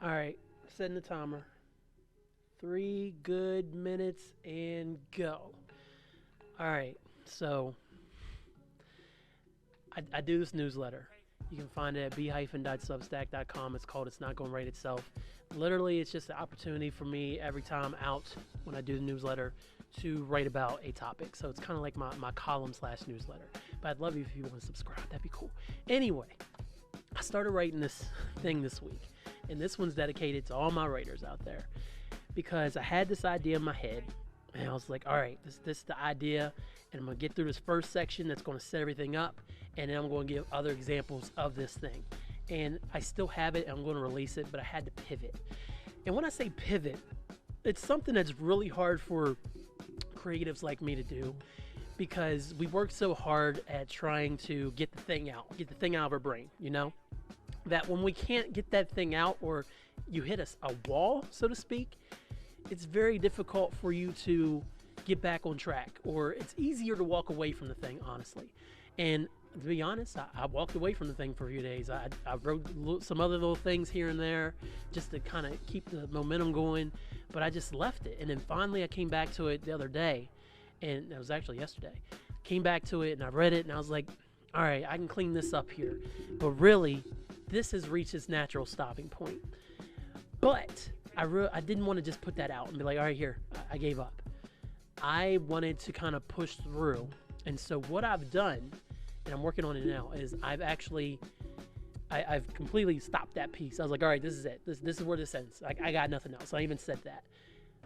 All right, setting the timer. 3 good minutes and go. All right, so I do this newsletter. You can find it at b-substack.com. It's called It's Not Gonna Write Itself. Literally, it's just an opportunity for me every time out when I do the newsletter to write about a topic. So it's kind of like my column/newsletter. But I'd love you if you want to subscribe. That'd be cool. Anyway, I started writing this thing this week. And this one's dedicated to all my writers out there. Because I had this idea in my head. And I was like, all right, this is the idea. And I'm going to get through this first section that's going to set everything up. And then I'm going to give other examples of this thing. And I still have it, and I'm going to release it, but I had to pivot. And when I say pivot, it's something that's really hard for creatives like me to do, because we work so hard at trying to get the thing out of our brain, you know? That when we can't get that thing out, or you hit a wall, so to speak, it's very difficult for you to get back on track, or it's easier to walk away from the thing, honestly. And to be honest, I walked away from the thing for a few days. I wrote some other little things here and there just to kind of keep the momentum going, but I just left it. And then finally I came back to it the other day, and it was actually yesterday. Came back to it and I read it and I was like, all right, I can clean this up here. But really, this has reached its natural stopping point. But I didn't want to just put that out and be like, all right, here, I gave up. I wanted to kind of push through. And so what I've done, and I'm working on it now, is I've completely stopped that piece. I was like, all right, this is it. This is where this ends. I got nothing else. I even said that.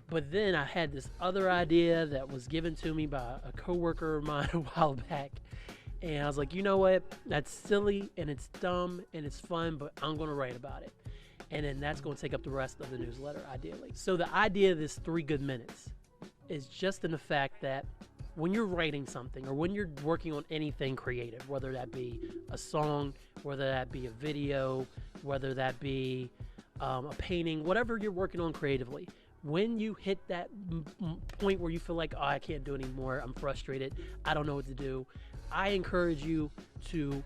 But then I had this other idea that was given to me by a coworker of mine a while back. And I was like, you know what? That's silly and it's dumb and it's fun, but I'm going to write about it. And then that's going to take up the rest of the newsletter, ideally. So the idea of this 3 good minutes is just in the fact that when you're writing something, or when you're working on anything creative, whether that be a song, whether that be a video, whether that be a painting, whatever you're working on creatively, when you hit that point where you feel like, oh, I can't do it anymore, I'm frustrated, I don't know what to do, I encourage you to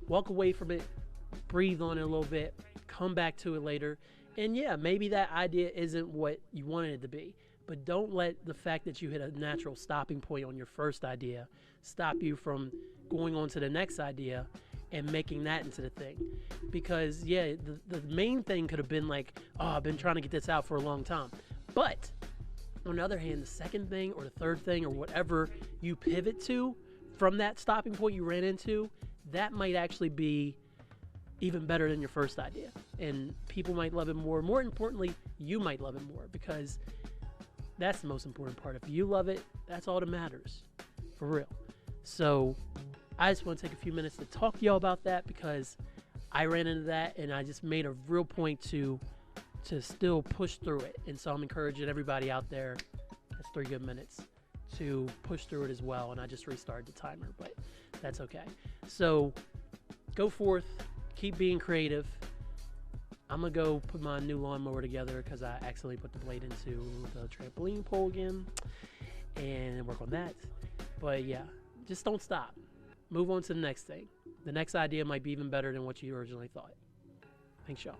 walk away from it, breathe on it a little bit, come back to it later, and yeah, maybe that idea isn't what you wanted it to be, but don't let the fact that you hit a natural stopping point on your first idea stop you from going on to the next idea and making that into the thing. Because yeah, the main thing could have been like, oh, I've been trying to get this out for a long time. But on the other hand, the second thing or the third thing or whatever you pivot to from that stopping point you ran into, that might actually be even better than your first idea. And people might love it more. More importantly, you might love it more, because that's the most important part. If you love it, that's all that matters, for real. So I just want to take a few minutes to talk to y'all about that, because I ran into that and I just made a real point to still push through it. And so I'm encouraging everybody out there, that's 3 good minutes, to push through it as well. And I just restarted the timer, but that's okay. So go forth, keep being creative. I'm going to go put my new lawnmower together because I accidentally put the blade into the trampoline pole again, and work on that. But yeah, just don't stop. Move on to the next thing. The next idea might be even better than what you originally thought. Thanks, y'all.